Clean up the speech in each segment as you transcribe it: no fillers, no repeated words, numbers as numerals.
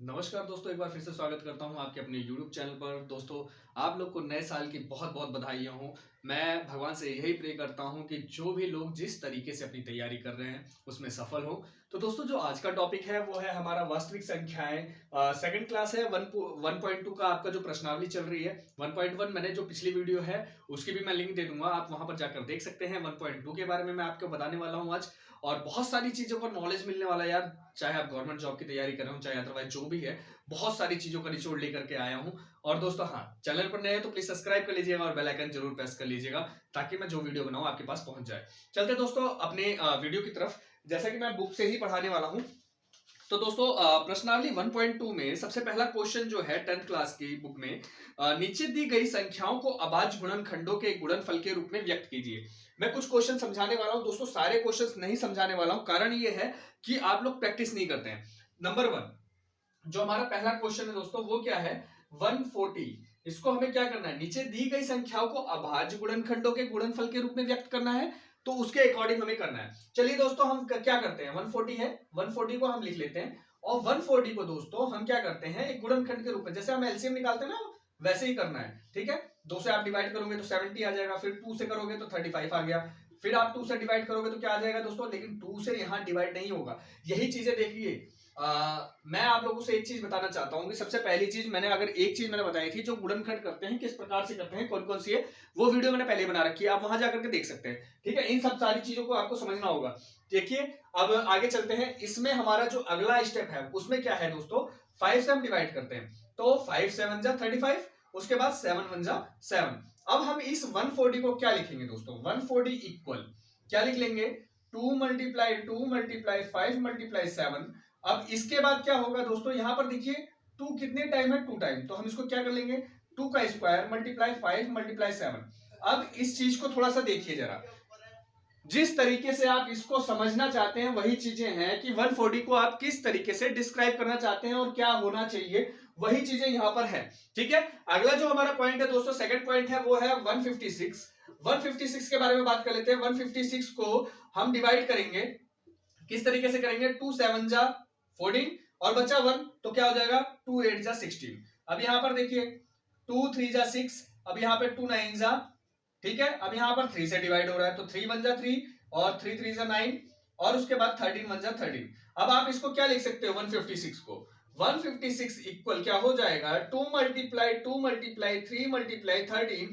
नमस्कार दोस्तों, एक बार फिर से स्वागत करता हूं आपके अपने YouTube चैनल पर। दोस्तों, आप लोग को नए साल की बहुत बहुत बधाइयां हों। मैं भगवान से यही प्रे करता हूं कि जो भी लोग जिस तरीके से अपनी तैयारी कर रहे हैं उसमें सफल हो। तो दोस्तों, जो आज का टॉपिक है वो है हमारा वास्तविक संख्याएं। सेकंड क्लास है 1.2 का आपका जो प्रश्नावली चल रही है। 1.1 मैंने जो पिछली वीडियो है उसकी भी मैं लिंक दे दूंगा, आप वहां पर जाकर देख सकते हैं। 1.2 के बारे में मैं आपको बताने वाला हूँ आज, और बहुत सारी चीजों का नॉलेज मिलने वाला है यार। चाहे आप गवर्नमेंट जॉब की तैयारी कर रहे हो, चाहे अदरवाइज जो भी है, बहुत सारी चीजों का निचोड़ लेकर के आया हूं। और दोस्तों, हाँ, चैनल पर नए हैं तो प्लीज सब्सक्राइब कर लीजिएगा और बेल आइकन जरूर प्रेस कर लीजिएगा ताकि मैं जो वीडियो बनाऊं आपके पास पहुंच जाए। चलते दोस्तों अपने वीडियो की तरफ। जैसा कि मैं बुक से ही पढ़ाने वाला हूं, तो दोस्तों प्रश्नावली 1.2 में सबसे पहला क्वेश्चन जो है 10th क्लास की बुक में, नीचे दी गई संख्याओं को अभाज्य गुणनखंडों के गुणनफल के रूप में व्यक्त कीजिए। मैं कुछ क्वेश्चन समझाने वाला हूं दोस्तों, सारे क्वेश्चंस नहीं समझाने वाला हूं, कारण ये है कि आप लोग प्रैक्टिस नहीं करते हैं। नंबर 1, जो हमारा पहला क्वेश्चन है दोस्तों, वो क्या है? 140। इसको हमें क्या करना है? नीचे दी गई संख्याओं को अभाज्य गुणनखंडों के गुणनफल के रूप में व्यक्त करना है, तो उसके अकॉर्डिंग हमें करना है। चलिए दोस्तों, हम क्या करते हैं, 140 है, 140 को हम लिख लेते हैं, और 140 को दोस्तों हम क्या करते हैं, एक गुणनखंड के रूप में, जैसे हम एलसीएम निकालते हैं ना, वैसे ही करना है। ठीक है, 2 से आप डिवाइड करोगे तो 70 आ जाएगा, फिर 2 से करोगे तो 35 आ गया, फिर आप 2 से डिवाइड करोगे तो क्या आ जाएगा दोस्तों, लेकिन 2 से यहां डिवाइड नहीं होगा। यही चीजें देखिए, मैं आप लोगों से एक चीज बताना चाहता हूं कि सबसे पहली चीज एक चीज मैंने बताई थी, जो गुणनखंड करते हैं किस प्रकार से करते हैं, कौन कौन सी है, वो वीडियो मैंने पहले बना रखी है, आप वहां जाकर के देख सकते हैं। ठीक है, इन सब सारी चीजों को आपको समझना होगा। देखिए, अब आगे चलते हैं। इसमें हमारा जो अगला स्टेप है उसमें क्या है दोस्तों, 5 से हम डिवाइड करते हैं, तो 5 7 जा 35, उसके बाद 7 1 जा 7। अब हम इस 140 को क्या लिखेंगे दोस्तों, 140 इक्वल क्या लिख लेंगे, 2 मल्टीप्लाई 2 मल्टीप्लाई 5 मल्टीप्लाई 7। अब इसके बाद क्या होगा दोस्तों, यहां पर देखिए 2 कितने टाइम है, 2 टाइम, तो हम इसको क्या कर लेंगे, 2 का स्क्वायर मल्टीप्लाई 5 मल्टीप्लाई 7। अब इस चीज को थोड़ा सा देखिए जरा, जिस तरीके से आप इसको समझना चाहते हैं वही चीजें हैं कि 140 को आप किस तरीके से डिस्क्राइब करना चाहते हैं और क्या होना चाहिए, वही चीजें यहां पर है। ठीक है, अगला जो हमारा पॉइंट है दोस्तों, सेकंड पॉइंट है, वो है 156। 156 के बारे में बात कर लेते हैं। 156 को हम डिवाइड करेंगे, किस तरीके से करेंगे, 2 7 जा 14 और बचा 1, तो क्या हो जाएगा, 2 8 जा 16। अब यहां पर देखिए 2 3 जा 6, अब यहां पे 2 9 जा, ठीक है, अब यहां पर 3 से डिवाइड हो रहा है, तो 3 1 जा 3 और 3 3 जा 9, और उसके बाद 13 1 जा 13। अब आप इसको क्या लिख सकते हो, 156 को, 156 इक्वल क्या हो जाएगा, 2 मल्टीप्लाई 2 मल्टीप्लाई 3 मल्टीप्लाई 13।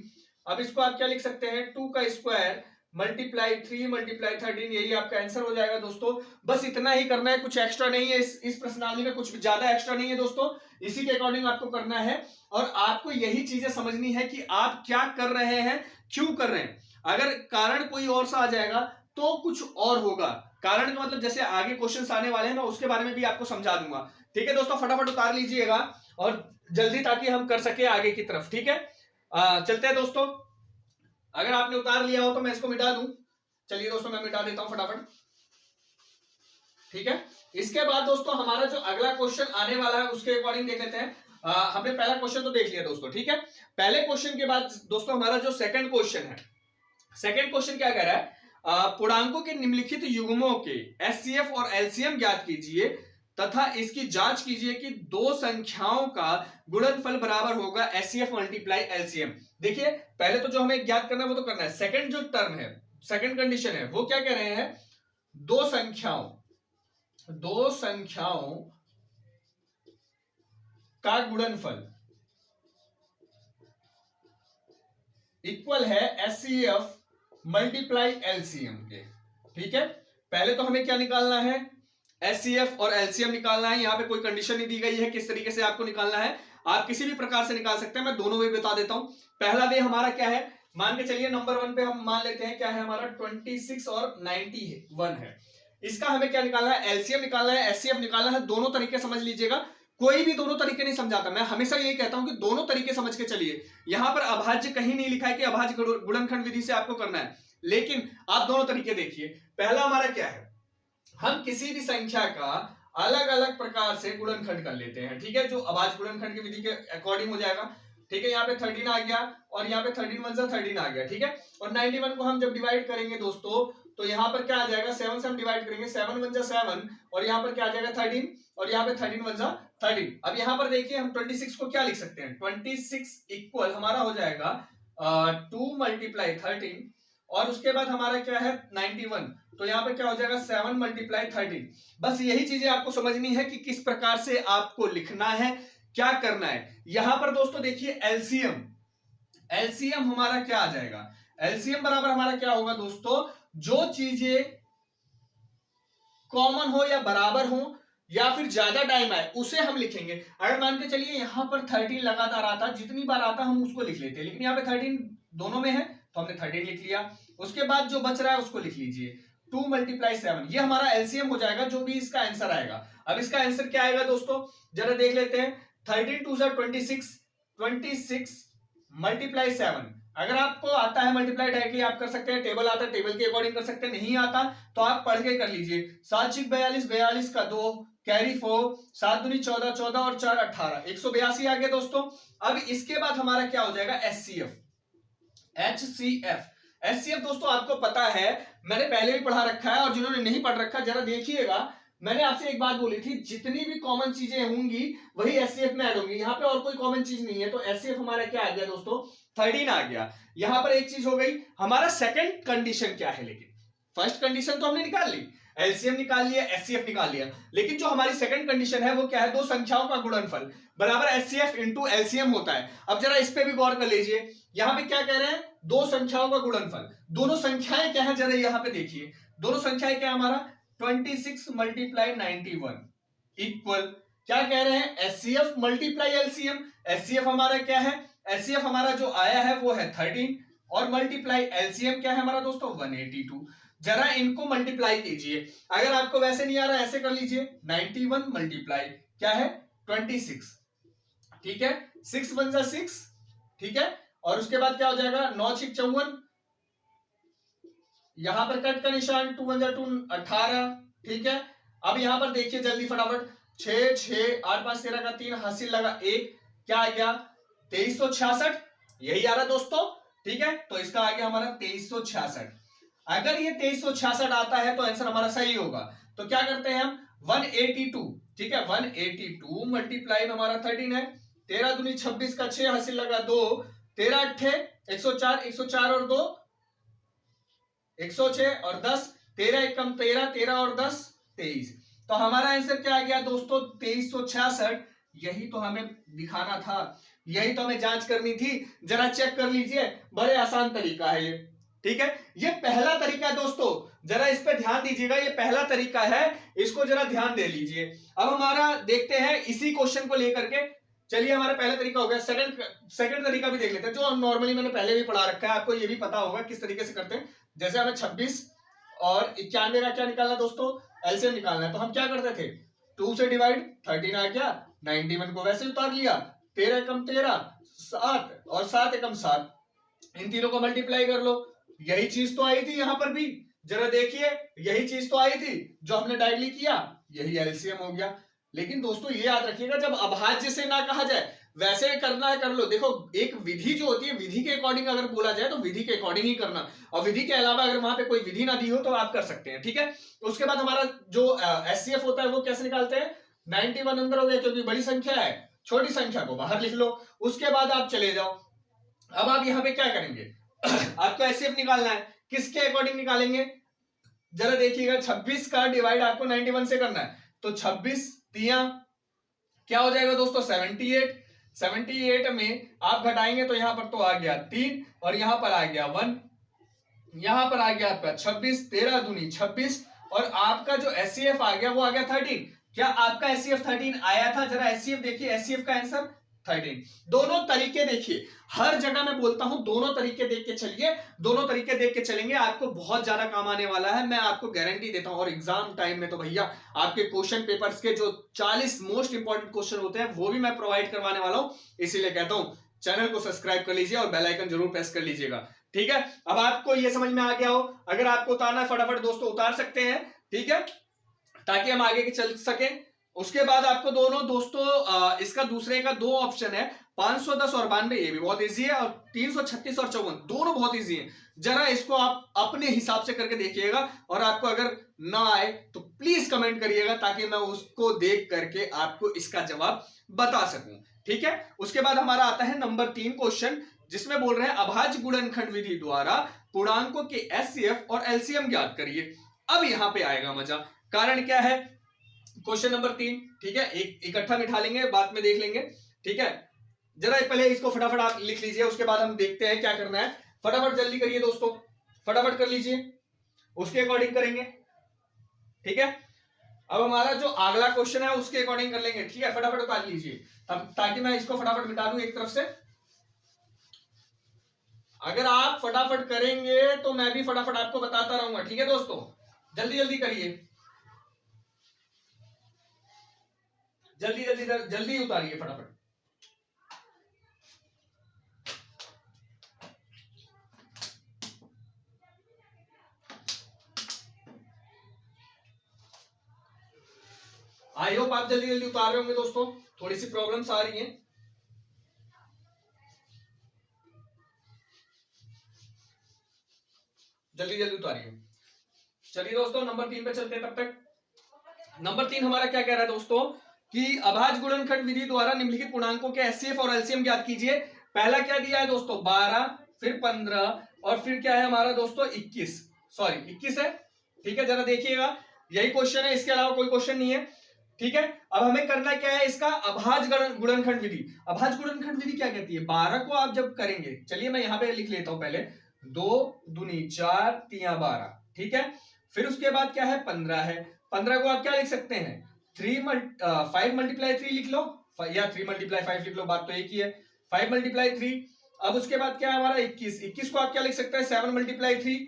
अब इसको आप क्या लिख सकते हैं, 2 का स्क्वायर मल्टीप्लाई 3 मल्टीप्लाई 13, यही आपका आंसर हो जाएगा दोस्तों। बस इतना ही करना है, कुछ एक्स्ट्रा नहीं है इस प्रश्नावली में, कुछ ज्यादा एक्स्ट्रा नहीं है दोस्तों, इसी के अकॉर्डिंग आपको करना है। और आपको यही चीजें समझनी है कि आप क्या कर रहे हैं, क्यों कर रहे हैं। अगर कारण कोई और सा आ जाएगा तो कुछ और होगा। कारण का मतलब जैसे आगे क्वेश्चंस आने वाले हैं, मैं उसके बारे में भी आपको समझा दूंगा। ठीक है दोस्तों, फटाफट उतार लीजिएगा और जल्दी, ताकि हम कर सके आगे की तरफ। ठीक है, चलते हैं दोस्तों। अगर आपने उतार लिया हो तो मैं इसको मिटा दूं। चलिए दोस्तों, मैं मिटा देता हूं फटाफट। ठीक है, इसके बाद दोस्तों हमारा जो अगला क्वेश्चन आने वाला है उसके अकॉर्डिंग देख लेते हैं। हमने पहला क्वेश्चन तो देख लिया दोस्तों। ठीक है, पहले क्वेश्चन के बाद दोस्तों हमारा जो सेकंड क्वेश्चन है, सेकंड क्वेश्चन क्या कह रहा है, पूर्णांकों के निम्नलिखित युग्मों के एचसीएफ और एलसीएम ज्ञात कीजिए तथा इसकी जांच कीजिए कि दो संख्याओं का गुणनफल बराबर होगा एचसीएफ मल्टीप्लाई एलसीएम। देखिए, पहले तो जो हमें ज्ञात करना है वो तो करना है। सेकंड जो टर्म है, सेकंड कंडीशन है, वो क्या कह रहे हैं, दो संख्याओं का गुणनफल इक्वल है एचसीएफ मल्टीप्लाई एलसीएम के। ठीक है, पहले तो हमें क्या निकालना है, एचसीएफ और एलसीएम निकालना है। यहां पे कोई कंडीशन नहीं दी गई है किस तरीके से आपको निकालना है, आप किसी भी प्रकार से निकाल सकते हैं। मैं दोनों वे बता देता हूं। पहला वे हमारा क्या है, मान के चलिए नंबर 1 पे हम मान लेते हैं क्या है हमारा, 26 और 91 है। इसका हमें क्या निकालना है, एलसीएम निकालना है, एचसीएफ निकालना है। दोनों तरीके समझ लीजिएगा, कोई भी दोनों तरीके नहीं समझाता। मैं हमेशा यही कहता हूं कि दोनों तरीके समझ के चलिए। यहां पर अभाज्य कहीं नहीं लिखा है कि अभाज्य गुणनखंड विधि से आपको करना है, लेकिन आप दोनों तरीके देखिए। पहला हमारा क्या है, हम किसी भी संख्या का अलग अलग प्रकार से गुणनखंड कर लेते हैं। ठीक है, जो अभाज्य गुणनखंड की विधि के अकॉर्डिंग हो जाएगा। ठीक है, यहाँ पे 13 आ गया और यहाँ पे 13 1 13 आ गया। ठीक है, और 91 को हम जब डिवाइड करेंगे दोस्तों, तो यहाँ पर क्या आ जाएगा, 7 से हम डिवाइड करेंगे, 7 वन जा 7 और यहाँ पर क्या आ जाएगा 13 और यहाँ पे 13 वन जा 13। अब यहाँ पर देखिए हम 26 को क्या लिख सकते हैं, 26 इक्वल हमारा हो जाएगा 2 मल्टीप्लाई 13 और उसके बाद हमारा क्या है 91, तो यहाँ पे क्या हो जाएगा 7 मल्टीप्लाई 13। बस यही चीजें आपको समझनी है कि किस प्रकार से आपको लिखना है, क्या करना है। यहां पर दोस्तों देखिए एलसीएम, एलसीएम हमारा क्या आ जाएगा, एलसीएम बराबर हमारा क्या होगा दोस्तों, जो चीजें कॉमन हो या बराबर हो या फिर ज्यादा टाइम आए उसे हम लिखेंगे। अगर मान के चलिए यहां पर 13 लगातार आता, जितनी बार आता हम उसको लिख लेते, लेकिन यहाँ पे 13 दोनों में है तो हमने 13 लिख लिया। उसके बाद जो बच रहा है उसको लिख लीजिए 2 मल्टीप्लाई 7, ये हमारा एलसीएम हो जाएगा, जो भी इसका आंसर आएगा। अब इसका आंसर क्या आएगा दोस्तों, जरा देख लेते हैं। 13 2 26, 26 मल्टीप्लाई 7। अगर आपको आता है मल्टीप्लाई डायरेक्टली आप कर सकते हैं, टेबल आता है टेबल के अकॉर्डिंग कर सकते हैं, नहीं आता तो आप पढ़ के कर लीजिए। 7 6 42, 42 का 2 कैरी 4, 7 दूनी 14, 14 और 4 18, 182 आ गया दोस्तों। अब इसके बाद हमारा क्या हो जाएगा एचसीएफ, एचसीएफ। एचसीएफ दोस्तों आपको पता है, मैंने पहले भी पढ़ा रखा है और जिन्होंने नहीं पढ़ रखा जरा देखिएगा, मैंने आपसे एक बात बोली थी, जितनी भी कॉमन चीजें होंगी वही एचसीएफ में ऐड होंगी। यहाँ पे और कोई कॉमन चीज नहीं है, तो एचसीएफ हमारा क्या आ गया दोस्तों 13 आ गया। यहां पर एक चीज हो गई, हमारा सेकंड कंडीशन क्या है, लेकिन फर्स्ट कंडीशन तो हमने निकाल ली, एलसीएम निकाल लिया, एचसीएफ निकाल लिया, लेकिन जो हमारी सेकंड कंडीशन है वो क्या है, दो संख्याओं का गुणनफल बराबर एचसीएफ इंटू एलसीएम होता है। अब जरा इस पे भी गौर कर लीजिए, यहां पे क्या कह रहे हैं, दो संख्याओं का गुणनफल, दोनों संख्याएं क्या है जरा यहां पे देखिए, दोनों संख्याएं क्या हमारा 26 मल्टीप्लाई 91 इक्वल क्या कह रहे हैं, एचसीएफ मल्टीप्लाई एलसीएम। एचसीएफ हमारा क्या है, एचसीएफ हमारा जो आया है वो है 13 और मल्टीप्लाई एलसीएम क्या है हमारा दोस्तों 182। जरा इनको मल्टीप्लाई कीजिए, अगर आपको वैसे नहीं आ रहा ऐसे कर लीजिए, 91 मल्टीप्लाई क्या है 26, ठीक है, 6 1 जा 6, ठीक है, और उसके बाद क्या हो जाएगा 9 6 54, यहां पर कट का निशान 2 1 जा 2 18, ठीक है। अब यहां पर देखिए जल्दी फटाफट, 6 6 8 5 13 का 3 हासिल लगा 1, क्या आ गया 2366, यही आ रहा दोस्तों, ठीक है। तो इसका आ गया हमारा 2366। अगर ये 2366 आता है तो आंसर हमारा सही होगा। तो क्या करते हैं हम 182, ठीक है, 182 मल्टीप्लाई में हमारा 13 है, 13 दूनी 26 का 6 हासिल लगा 2, 13 अट्ठे 104, 104 और 2 106 और 10, 13 एकम 13, 13 और 10 23। तो हमारा आंसर क्या आ गया दोस्तों 2366। यही तो हमें दिखाना था, यही तो हमें जांच करनी थी, जरा चेक कर लीजिए, बड़े आसान तरीका है ये, ठीक है। ये पहला तरीका है दोस्तों, जरा इस पे ध्यान दीजिएगा, ये पहला तरीका है, इसको जरा ध्यान दे लीजिए। अब हमारा देखते हैं इसी क्वेश्चन को लेकर के, चलिए हमारा पहला तरीका हो गया, सेकंड तरीका भी देख लेते हैं, जो नॉर्मली मैंने पहले भी पढ़ा रखा है, आपको ये भी पता होगा किस तरीके से करते हैं। जैसे हमें 26 और 91 का क्या निकालना दोस्तों, एलसीएम निकालना है, तो हम क्या करते थे 2 से डिवाइड, 13 आ गया, 91 को वैसे उतार लिया, 13 एकम 13 7 और 7 एकम 7, इन तीनों को मल्टीप्लाई कर लो। यही चीज तो आई थी यहां पर भी, जरा देखिए यही चीज तो आई थी जो हमने डायरेक्टली किया, यही एलसीएम हो गया। लेकिन दोस्तों ये याद रखिएगा, जब अभाज्य से ना कहा जाए, वैसे करना है कर लो। देखो एक विधि जो होती है, विधि के अकॉर्डिंग अगर बोला जाए तो विधि के अकॉर्डिंग ही करना, और विधि के अलावा अगर वहां पे कोई विधि ना दी हो तो आप कर सकते हैं, ठीक है। उसके बाद हमारा जो एचसीएफ होता है वो कैसे निकालते हैं, 91 अंदर हो गया क्योंकि बड़ी संख्या है, छोटी संख्या को बाहर लिख लो, उसके बाद आप चले जाओ। अब आप यहाँ पे क्या करेंगे आपको एचसीएफ निकालना है, किसके अकॉर्डिंग निकालेंगे, जरा देखिएगा 26 का डिवाइड आपको 91 से करना है, तो 26 तिया क्या हो जाएगा दोस्तों 78, 78 में आप घटाएंगे तो यहां पर तो आ गया 3 और यहां पर आ गया 1, यहां पर आ गया आपका 26, 13 दूनी 26 और आपका जो एचसीएफ आ गया वो आ गया 13। क्या आपका एचसीएफ 13 आया था, जरा एचसीएफ देखिए, एचसीएफ का आंसर 13। दोनों तरीके देखिए, हर जगह मैं बोलता हूं दोनों तरीके देख के चलिए, दोनों तरीके देख के चलेंगे, आपको बहुत ज्यादा काम आने वाला है, मैं आपको गारंटी देता हूं। और एग्जाम टाइम में तो भैया आपके क्वेश्चन पेपर्स के जो 40 मोस्ट इंपॉर्टेंट क्वेश्चन होते हैं वो भी मैं प्रोवाइड करवाने वाला हूं, इसीलिए कहता हूं चैनल को सब्सक्राइब कर लीजिए और बेल आइकन जरूर प्रेस कर लीजिएगा, ठीक है। अब आपको ये समझ में आ गया हो, अगर आपको उतारना है फटाफट दोस्तों उतार सकते हैं, ठीक है, ताकि हम आगे के चल सके। उसके बाद आपको दोनों दोस्तों इसका दूसरे का दो ऑप्शन है, 510 और 92 ये भी बहुत इजी है, और 336 और 54 दोनों बहुत इजी हैं। जरा इसको आप अपने हिसाब से करके देखिएगा, और आपको अगर ना आए तो प्लीज कमेंट करिएगा, ताकि मैं उसको देख करके आपको इसका जवाब बता सकूं। ठीक है, उसके बाद हमारा आता है नंबर 3 क्वेश्चन, जिसमें बोल रहे हैं अभाज्य गुणनखंड विधि द्वारा पूर्णांकों के एचसीएफ और एलसीएम ज्ञात करिए। अब यहां पे आएगा मजा। कारण क्या है, क्वेश्चन नंबर 3, ठीक है, एक इकट्ठा बिठा लेंगे, बाद में देख लेंगे। ठीक है, जरा पहले इसको फटाफट आप लिख लीजिए, उसके बाद हम देखते हैं क्या करना है। फटाफट जल्दी करिए दोस्तों, फटाफट कर लीजिए, उसके अकॉर्डिंग करेंगे। ठीक है, अब हमारा जो अगला क्वेश्चन है उसके अकॉर्डिंग कर लेंगे। ठीक है, फटाफट उतार लीजिए, ताकि मैं इसको फटाफट मिटा दूं एक तरफ से। अगर आप फटाफट करेंगे तो मैं भी फटाफट आपको बताता रहूंगा। ठीक है दोस्तों, जल्दी जल्दी करिए, जल्दी जल्दी जल्दी उतारिए फटाफट। आई होप आप जल्दी जल्दी उतार रहे होंगे दोस्तों, थोड़ी सी प्रॉब्लम्स आ रही हैं। जल्दी जल्दी उतारिए। चलिए दोस्तों, नंबर 3 पे चलते हैं। तब तक नंबर 3 हमारा क्या कह रहा है दोस्तों, कि अभाज्य गुणनखंड विधि द्वारा निम्नलिखित पूर्णांकों के एचसीएफ और एलसीएम ज्ञात कीजिए। पहला क्या दिया है दोस्तों, 12, फिर 15, और फिर क्या है हमारा दोस्तों 21, सॉरी 21 है। ठीक है, जरा देखिएगा, यही क्वेश्चन है, इसके अलावा कोई क्वेश्चन नहीं है। ठीक है, अब हमें करना क्या है, इसका अभाज्य गुणनखंड विधि। अभाज्य गुणनखंड विधि क्या कहती है, 12 को आप जब करेंगे, चलिए मैं यहां पे लिख लेता हूं पहले, 2 दूनी 4 तिया 12। ठीक है, फिर उसके बाद क्या है, 15 है। 15 को आप क्या लिख सकते हैं, 5 मल्टीप्लाई 3 लिख लो, या 3 मल्टीप्लाई 5 लिख लो, बात तो एक ही है। 5 मल्टीप्लाई 3। अब उसके बाद क्या है हमारा 21। 21 को आप क्या लिख सकते हैं, 7 मल्टीप्लाई 3।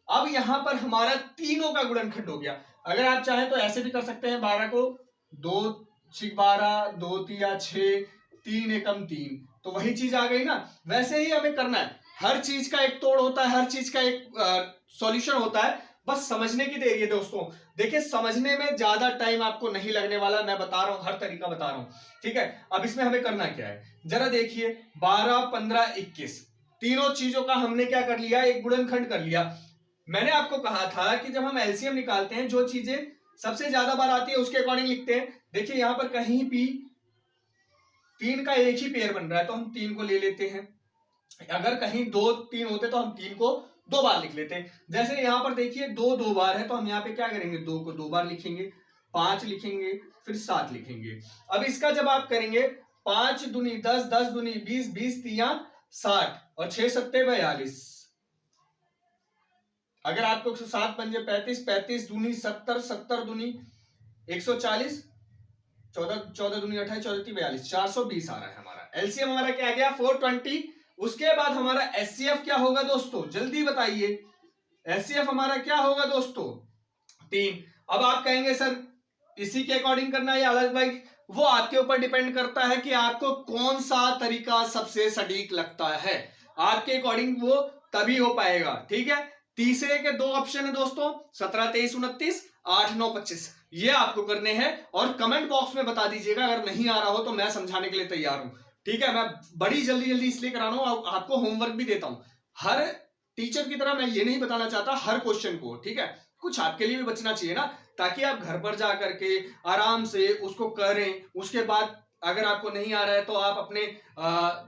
अब यहां पर हमारा तीनों का गुणनखंड हो गया। अगर आप चाहें तो ऐसे भी कर सकते हैं, 12 को 2 6 12, 2 तिया 6, 3 एकम 3, तो वही चीज आ गई ना। वैसे ही हमें करना है, हर चीज का एक तोड़ होता है, हर चीज का एक सॉल्यूशन होता है, बस समझने की देरी है दोस्तों। देखिए, समझने में ज्यादा टाइम आपको नहीं लगने वाला, मैं बता रहा हूं, हर तरीका बता रहा हूं। ठीक है, अब इसमें हमें करना क्या है, जरा देखिए, 12 15 21 तीनों चीजों का हमने क्या कर लिया, एक गुणनखंड कर लिया। मैंने आपको कहा था कि जब हम एलसीएम निकालते हैं, जो चीजें सबसे ज्यादा बार आती है उसके अकॉर्डिंग लिखते हैं। देखिए यहां पर कहीं भी 3 का एक ही पेयर बन रहा है, तो हम 3 को ले लेते हैं। अगर कहीं 2 3 होते तो हम 3 को 2 बार लिख लेते हैं। जैसे यहां पर देखिए 2 2 बार है, तो हम यहाँ पे क्या करेंगे, 2 को 2 बार लिखेंगे, 5 लिखेंगे, फिर 7 लिखेंगे। अब इसका जब आप करेंगे, 5 दूनी 10, 10 दूनी 20, 20 तिया 60, और 6 सत्ते 42। अगर आपको 7 पंजे 35, 35 दूनी 70, 70 दूनी 140, 14 दूनी 28, 14 तीन 42, 420 आ रहा है हमारा। एलसीएम हमारा क्या आ गया, 420। उसके बाद हमारा एचसीएफ क्या होगा दोस्तों, जल्दी बताइए, एचसीएफ हमारा क्या होगा दोस्तों, 3। अब आप कहेंगे सर इसी के अकॉर्डिंग करना है या अलग भाई, वो आपके ऊपर डिपेंड करता है कि आपको कौन सा तरीका सबसे सटीक लगता है, आपके अकॉर्डिंग वो तभी हो पाएगा। ठीक है, तीसरे के 2 ऑप्शन है दोस्तों, 17 23 29, 8 9 25, ये आपको करने हैं, और कमेंट बॉक्स में बता दीजिएगा, अगर नहीं आ रहा हो तो मैं समझाने के लिए तैयार हूं। ठीक है, मैं बड़ी जल्दी जल्दी इसलिए करा रहा हूं, आपको होमवर्क भी देता हूं, हर टीचर की तरह मैं ये नहीं बताना चाहता हर क्वेश्चन को। ठीक है, कुछ आपके लिए भी बचना चाहिए ना, ताकि आप घर पर जा करके आराम से उसको करें। उसके बाद अगर आपको नहीं आ रहा है तो आप अपने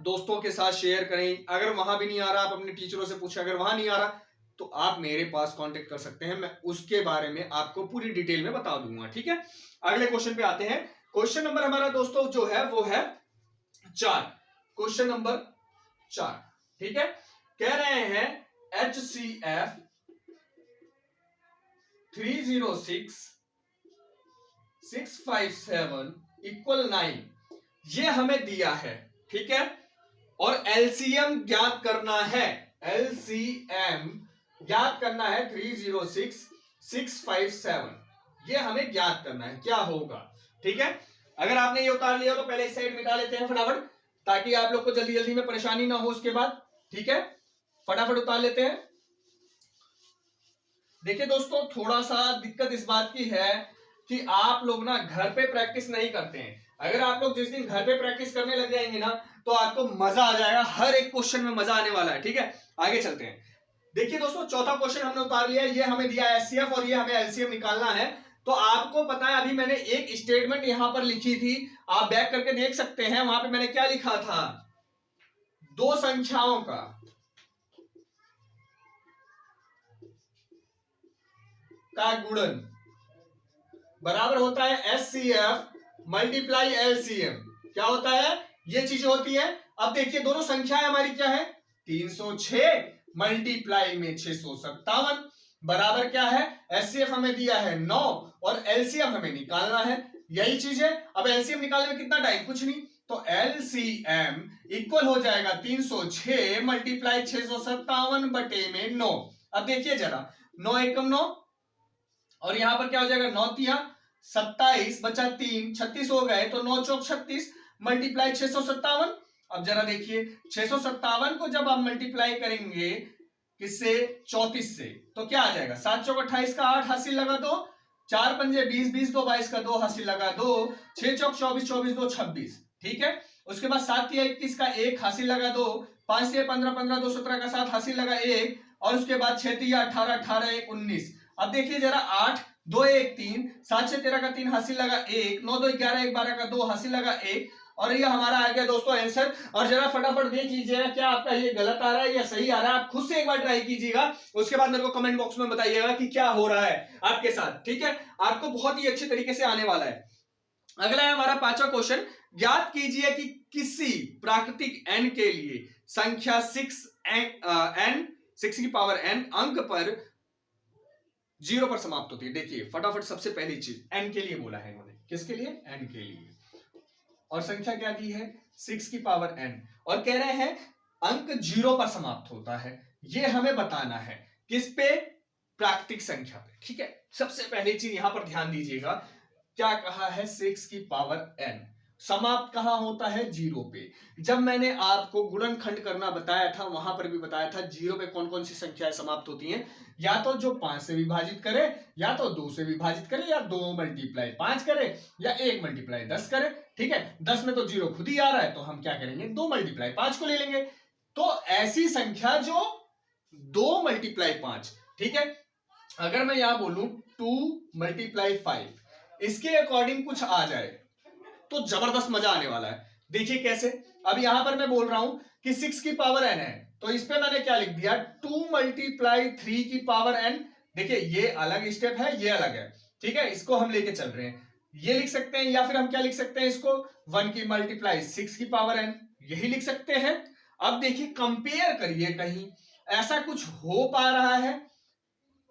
दोस्तों के साथ शेयर करें, अगर वहां भी नहीं आ रहा आप अपने टीचरों से पूछें, अगर वहां नहीं आ रहा तो आप मेरे पास कांटेक्ट कर सकते हैं, मैं उसके बारे में आपको पूरी डिटेल में बता दूंगा। ठीक है, अगले क्वेश्चन पे आते हैं। क्वेश्चन नंबर हमारा दोस्तों जो है वो है 4, क्वेश्चन नंबर 4। ठीक है, कह रहे हैं HCF 306 657 इक्वल 9, ये हमें दिया है। ठीक है, और एलसीएम ज्ञात करना है, एलसीएम ज्ञात करना है 306 657, ये हमें ज्ञात करना है, क्या होगा। ठीक है, अगर आपने ये उतार लिया तो पहले इस साइड मिटा लेते हैं फटाफट, ताकि आप लोग को जल्दी जल्दी में परेशानी ना हो उसके बाद। ठीक है, फटाफट उतार लेते हैं। देखिए दोस्तों, थोड़ा सा दिक्कत इस बात की है कि आप लोग ना घर पे प्रैक्टिस नहीं करते हैं। अगर आप लोग जिस दिन घर पे प्रैक्टिस करने लग जाएंगे ना तो आपको मजा आ जाएगा, हर एक क्वेश्चन में मजा आने वाला है। ठीक है, आगे चलते हैं। देखिए दोस्तों, चौथा क्वेश्चन हमने उतार लिया है, ये हमें दिया है एचसीएफ और ये हमें एलसीएम निकालना है। तो आपको पता है अभी मैंने एक स्टेटमेंट यहां पर लिखी थी, आप बैक करके देख सकते हैं, वहां पे मैंने क्या लिखा था, दो संख्याओं का गुणन बराबर होता है एचसीएफ मल्टीप्लाई एलसीएम। क्या होता है, ये चीजें होती है। अब देखिए दोनों संख्याएं हमारी क्या है, 306 मल्टीप्लाई में 657 बराबर क्या है, एचसीएफ हमें दिया है 9 और एलसीएम हमें निकालना है, यही चीज है। अब एलसीएम निकालने में कितना टाइम, कुछ नहीं, तो एलसीएम इक्वल हो जाएगा 306 मल्टीप्लाई 657 बटे में 9। अब देखिए जरा, 9 एकम 9 और यहां पर क्या हो जाएगा, 9 तिया 27 बचा 3 36 हो गए, तो 9 चौक 36 मल्टीप्लाई 657। अब जरा देखिए 657 को जब आप मल्टीप्लाई करेंगे किससे, 34 से, तो क्या आ जाएगा, 7 चौक 28 का 8 हासिल लगा दो, 4 पंजे 20 20 दो 22 का 2 हासिल लगा दो, 6 चौक 24 24 दो 26। ठीक है, उसके बाद 7 तिया 21 का 1 हासिल लगा दो, 5 तिया 15 15 2 17 का 7 हासिल लगा 1, और उसके बाद 6 तिया 18 18 1 19। अब देखिए जरा, 8 2 1 3 7 6 13 का 3 हासिल लगा 1, 9 2 11 1 12 का 2 हासिल लगा 1, और ये हमारा आ गया दोस्तों आंसर। और जरा फटाफट देख लीजिएगा क्या आपका ये गलत आ रहा है या सही आ रहा है, आप खुद से एक बार ट्राई कीजिएगा, उसके बाद मेरे को कमेंट बॉक्स में बताइएगा कि क्या हो रहा है आपके साथ। ठीक है, आपको बहुत ही अच्छे तरीके से आने वाला है। अगला है हमारा पांचवा क्वेश्चन, ज्ञात कीजिए कि किसी प्राकृतिक n के लिए संख्या 6 की पावर n अंक पर 0 पर समाप्त होती है। देखिए फटाफट, सबसे पहली चीज n के लिए बोला है इन्होंने, किसके लिए, n के लिए, और संख्या क्या दी है, 6 की पावर n, और कह रहे हैं अंक 0 पर समाप्त होता है। ये हमें बताना है किस पे, प्राकृतिक संख्या पे। ठीक है, सबसे पहली चीज यहां पर ध्यान दीजिएगा, क्या कहा है, 6 की पावर n समाप्त कहां होता है, 0 पे। जब मैंने आपको गुणनखंड करना बताया था वहां पर भी बताया था 0 पे कौन कौन सी संख्याएं समाप्त होती हैं, या तो जो 5 से विभाजित करे, या तो 2 से विभाजित करे, या 2 मल्टीप्लाई 5 करे, या 1 मल्टीप्लाई 10 करे। ठीक है, 10 में तो 0 खुद ही आ रहा है, तो हम क्या करेंगे, 2 मल्टीप्लाई 5 को ले लेंगे। तो ऐसी संख्या जो 2 मल्टीप्लाई 5, ठीक है, अगर मैं यहां बोलूं 2 मल्टीप्लाई 5, इसके अकॉर्डिंग कुछ आ जाए तो जबरदस्त मजा आने वाला है। देखिए कैसे, अब यहां पर मैं बोल रहा हूं कि 6 की पावर n है, तो इस पे मैंने क्या लिख दिया, 2 मल्टीप्लाई 3 की पावर n। देखिए ये अलग स्टेप है, ये अलग है। ठीक है, इसको हम लेके चल रहे हैं, ये लिख सकते हैं, या फिर हम क्या लिख सकते हैं इसको, 1 की मल्टीप्लाई 6 की पावर n, यही लिख सकते हैं। अब देखिए कंपेयर करिए, कहीं ऐसा कुछ हो पा रहा है,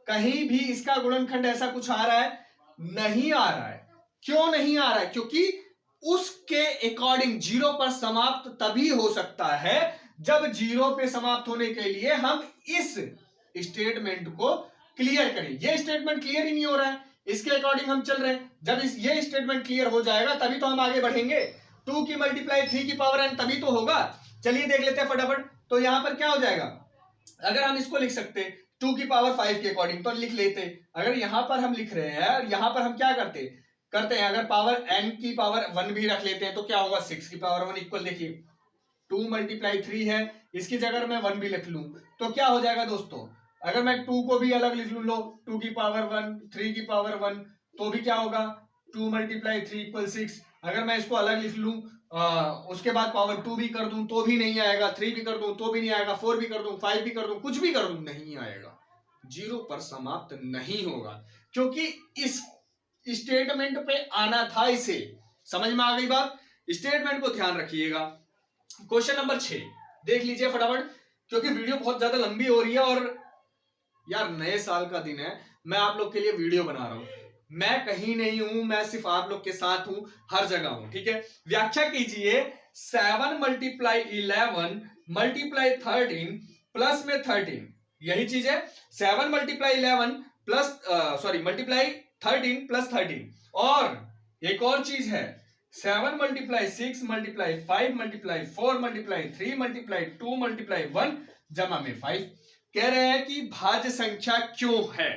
कहीं भी इसका गुणनखंड ऐसा कुछ आ रहा है, नहीं आ रहा है। क्यों नहीं आ रहा है, क्योंकि उसके अकॉर्डिंग 0 पर समाप्त तभी हो सकता है जब 0 पे समाप्त होने के लिए हम इस स्टेटमेंट को क्लियर करें। ये स्टेटमेंट क्लियर ही नहीं हो रहा है, इसके अकॉर्डिंग हम चल रहे हैं। जब ये स्टेटमेंट क्लियर हो जाएगा तभी तो हम आगे बढ़ेंगे। 2 की मल्टीप्लाई 3 की पावर n तभी तो होगा। चलिए देख लेते हैं फटाफट। तो यहां पर क्या हो जाएगा, अगर हम इसको लिख सकते 2 की पावर 5 के अकॉर्डिंग तो लिख लेते। अगर यहां पर हम लिख रहे हैं और यहां पर हम क्या करते हैं, अगर पावर n की पावर 1 भी रख लेते हैं तो क्या होगा, 6 की पावर 1 इक्वल, देखिए 2 मल्टीप्लाई 3 है, इसकी जगह मैं 1 भी लिख लूं तो क्या हो जाएगा दोस्तों, अगर मैं 2 को भी अलग लिख लूं, लो 2 की पावर 1 3 की पावर 1, तो भी क्या होगा, 2 मल्टीप्लाई 3 इक्वल 6। अगर मैं इसको अलग लिख लूं, उसके बाद पावर 2 भी कर दूं तो भी नहीं आएगा, 3 भी कर दूं तो भी नहीं आएगा, 4 भी कर दूं, 5 भी कर दूं, कुछ भी कर दूं, नहीं आएगा, 0 पर समाप्त नहीं होगा, क्योंकि इस स्टेटमेंट पे आना था। इसे समझ में आ गई बात, स्टेटमेंट को ध्यान रखिएगा। क्वेश्चन नंबर 6 देख लीजिए फटाफट, क्योंकि वीडियो बहुत ज्यादा लंबी हो रही है और यार नए साल का दिन है, मैं आप लोग के लिए वीडियो बना रहा हूं, मैं कहीं नहीं हूं, मैं सिर्फ आप लोग के साथ हूं, हर जगह हूं। ठीक है, व्याख्या कीजिए 7 मल्टीप्लाई 11 मल्टीप्लाई 13 प्लस में 13, यही चीज है 7 मल्टीप्लाई 11 प्लस मल्टीप्लाई 13 प्लस 13, और एक और चीज है 7 multiply 6 multiply 5 multiply 4 multiply 3 multiply 2 multiply 1 जमा में 5। कह रहे हैं कि भाज्य संख्या क्यों है।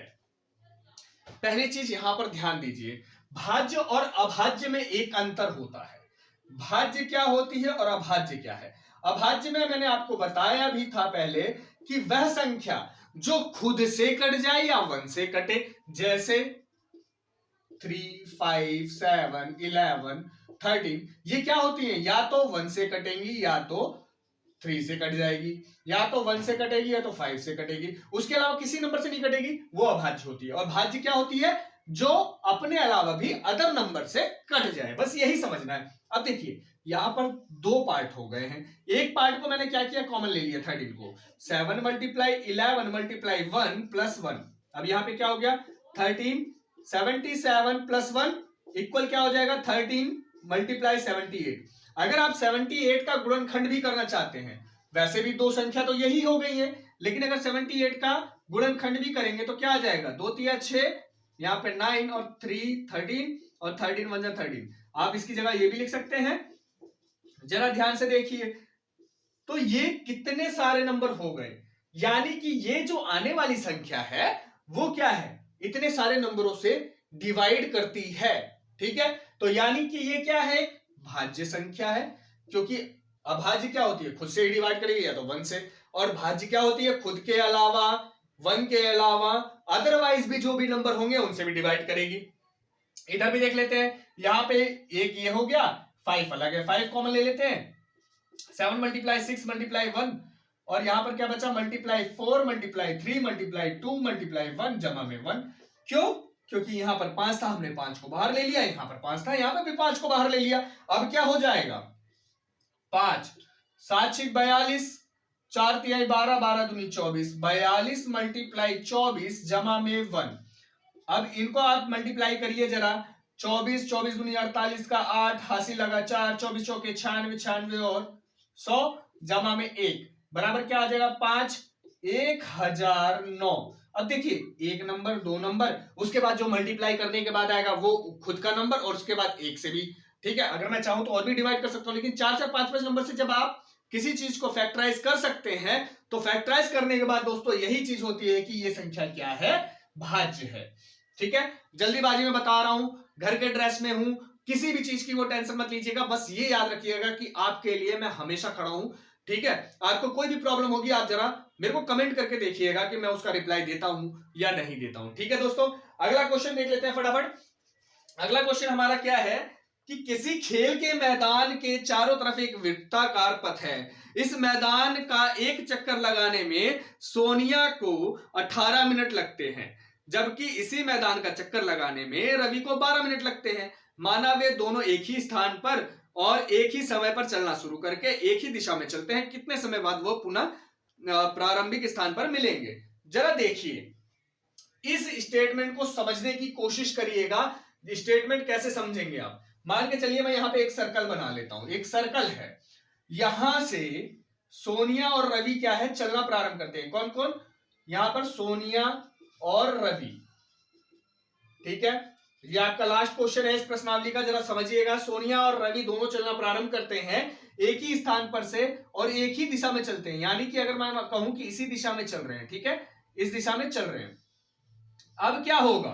पहली चीज यहां पर ध्यान दीजिए, भाज्य और अभाज्य में एक अंतर होता है। भाज्य क्या होती है और अभाज्य क्या है? अभाज्य में मैंने आपको बताया भी था पहले कि वह संख्या जो खुद से कट जाए या 1 से कटे, जैसे 3, 5, 7, 11, 13, ये क्या होती है? या तो 1 से कटेंगी या तो 3 से कट जाएगी, या तो 1 से कटेगी या तो 5 से कटेगी, उसके अलावा किसी नंबर से नहीं कटेगी, वो अभाज्य होती है। और भाज्य क्या होती है? जो अपने अलावा भी अदर नंबर से कट जाए, बस यही समझना है। अब देखिए यहां पर दो पार्ट हो गए हैं। एक पार्ट को मैंने क्या किया, कॉमन ले लिया 13 को, 7 मल्टीप्लाई 11 मल्टीप्लाई 1 प्लस 1। अब यहां पे क्या हो गया, 13, 77 प्लस 1 इक्वल क्या हो जाएगा, 13 मल्टीप्लाई 78। अगर आप 78 का गुणनखंड भी करना चाहते हैं, वैसे भी दो संख्या तो यही हो गई है, लेकिन अगर 78 का गुणनखंड भी करेंगे तो क्या आ जाएगा, 2 तिया 6, यहाँ पे 9 और 3 13 और 13 1 13। आप इसकी जगह ये भी लिख सकते हैं। जरा ध्यान से देखिए, तो ये कितने सारे नंबर हो गए, यानी कि ये जो आने वाली संख्या है वो क्या है, इतने सारे नंबरों से डिवाइड करती है। ठीक है, तो यानी कि ये क्या है, भाज्य संख्या है, क्योंकि अभाज्य क्या होती है, खुद से ही डिवाइड करेगी या तो 1 से, और भाज्य क्या होती है, खुद के अलावा 1 के अलावा अदरवाइज भी जो भी नंबर होंगे उनसे भी डिवाइड करेगी। इधर भी देख लेते हैं, यहां पे एक ये हो गया, 5 अलग है, 5 कॉमन ले लेते हैं, 7 मल्टीप्लाई 6 मल्टीप्लाई 1, और यहां पर क्या बचा, मल्टीप्लाई 4 मल्टीप्लाई 3 मल्टीप्लाई 2 मल्टीप्लाई 1 जमा में 1। क्यों? क्योंकि यहां पर 5 था, हमने 5 को बाहर ले लिया, यहां पर 5 था, यहां पर भी 5 को बाहर ले लिया। अब क्या हो जाएगा, 5 7 6 42, 4 तिहाई 12, 12 दूनी 24, 42 मल्टीप्लाई 24 जमा में 1। अब इनको आप मल्टीप्लाई करिए जरा, 24 24 दूनी 48 का 8, हासिल लगा 4, 24 चौके 96, 96 और 100 जमा में 1 बराबर क्या आ जाएगा, 5 1009। अब देखिए एक नंबर, दो नंबर, उसके बाद जो मल्टीप्लाई करने के बाद आएगा वो खुद का नंबर, और उसके बाद एक से भी। ठीक है, अगर मैं चाहूं तो और भी डिवाइड कर सकता हूं, लेकिन 4 4 5 5 नंबर से जब आप किसी चीज को फैक्टराइज कर सकते हैं, तो फैक्टराइज करने के बाद दोस्तों यही चीज होती है कि ये संख्या क्या है, भाज्य है। ठीक है, जल्दीबाजी में बता रहा हूं, घर के ड्रेस में हूं, किसी भी चीज की वो टेंशन मत लीजिएगा, बस ये याद रखिएगा कि आपके लिए मैं हमेशा खड़ा हूं। ठीक है, आपको कोई भी प्रॉब्लम होगी आप जरा मेरे को कमेंट करके देखिएगा कि मैं उसका रिप्लाई देता हूं या नहीं देता हूं। ठीक है दोस्तों, अगला क्वेश्चन देख लेते हैं फटाफट। अगला क्वेश्चन हमारा क्या है कि किसी खेल के मैदान के चारों तरफ एक वृत्ताकार पथ है, इस मैदान का एक चक्कर लगाने में सोनिया को 18 मिनट लगते हैं, जबकि इसी मैदान का चक्कर लगाने में रवि को 12 मिनट लगते हैं। माना वे दोनों एक ही स्थान पर और एक ही समय पर चलना शुरू करके एक ही दिशा में चलते हैं, कितने समय बाद वो पुनः प्रारंभिक स्थान पर मिलेंगे। जरा देखिए, इस स्टेटमेंट को समझने की कोशिश करिएगा। स्टेटमेंट कैसे समझेंगे आप, मान के चलिए मैं यहां पे एक सर्कल बना लेता हूं, एक सर्कल है, यहां से सोनिया और रवि क्या है, चलना प्रारंभ करते हैं। कौन कौन, यहां पर सोनिया और रवि। ठीक है, ये आपका लास्ट क्वेश्चन है इस प्रश्नावली का, जरा समझिएगा। सोनिया और रवि दोनों चलना प्रारंभ करते हैं एक ही स्थान पर से और एक ही दिशा में चलते हैं, यानी कि अगर मैं कहूं कि इसी दिशा में चल रहे हैं, ठीक है, इस दिशा में चल रहे हैं। अब क्या होगा,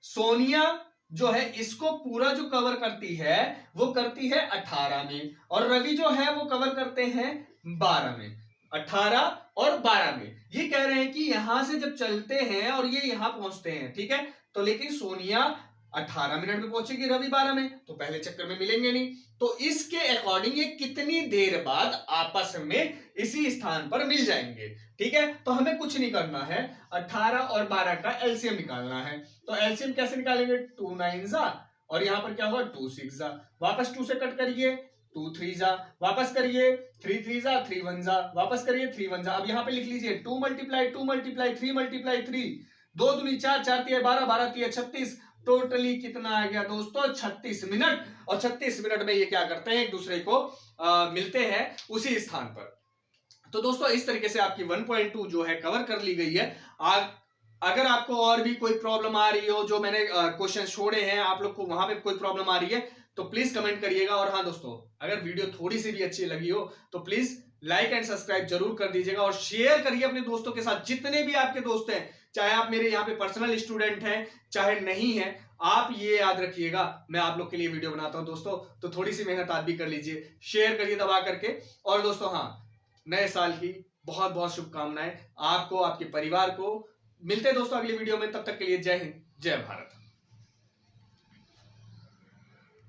सोनिया जो है इसको पूरा जो कवर करती है वो करती है 18 में, और रवि जो है वो कवर करते हैं 12 में। 18 और 12 में ये कह रहे हैं कि यहां से जब चलते हैं और ये यहां पहुंचते हैं, ठीक है, तो लेकिन सोनिया 18 मिनट में पहुंचेगी, रवि 12 में, तो पहले चक्कर में मिलेंगे नहीं। तो इसके अकॉर्डिंग ये कितनी देर बाद आपस में इसी स्थान पर मिल जाएंगे। ठीक है, तो हमें कुछ नहीं करना है, 18 और 12 का एलसीएम निकालना है। तो एलसीएम कैसे निकालेंगे, 2 9 जा, और यहां पर क्या होगा 2 6 जा, वापस 2 से कट करिए, 2 3 जा, वापस करिए 3 3 जा, 3 1 जा, वापस करिए 3 1 जा। अब यहां पे लिख लीजिए 2 मल्टीप्लाई 2 मल्टीप्लाई 3 मल्टीप्लाई 3, 2 दूनी 4, 4 तिया 12, 12 तिया 36, टोटली कितना आ गया दोस्तों, 36 मिनट। और 36 मिनट में ये क्या करते हैं, एक दूसरे को मिलते हैं उसी स्थान पर। तो दोस्तों इस तरीके से आपकी 1.2 जो है कवर कर ली गई है। अगर आपको और भी कोई प्रॉब्लम आ रही हो, जो मैंने क्वेश्चन छोड़े हैं आप लोग को वहां पे कोई प्रॉब्लम आ रही है, तो प्लीज कमेंट करिएगा। और हाँ दोस्तों, अगर वीडियो थोड़ी सी भी अच्छी लगी हो तो प्लीज लाइक एंड सब्सक्राइब जरूर कर दीजिएगा, और शेयर करिए अपने दोस्तों के साथ, जितने भी आपके दोस्त हैं, चाहे आप मेरे यहाँ पे पर्सनल स्टूडेंट हैं चाहे नहीं है, आप ये याद रखिएगा, मैं आप लोग के लिए वीडियो बनाता हूं दोस्तों, तो थोड़ी सी मेहनत आप भी कर लीजिए, शेयर करिए दबा करके। और दोस्तों हाँ, नए साल की बहुत बहुत शुभकामनाएं आपको, आपके परिवार को। मिलते हैं दोस्तों अगली वीडियो में, तब तक के लिए जय हिंद, जय भारत।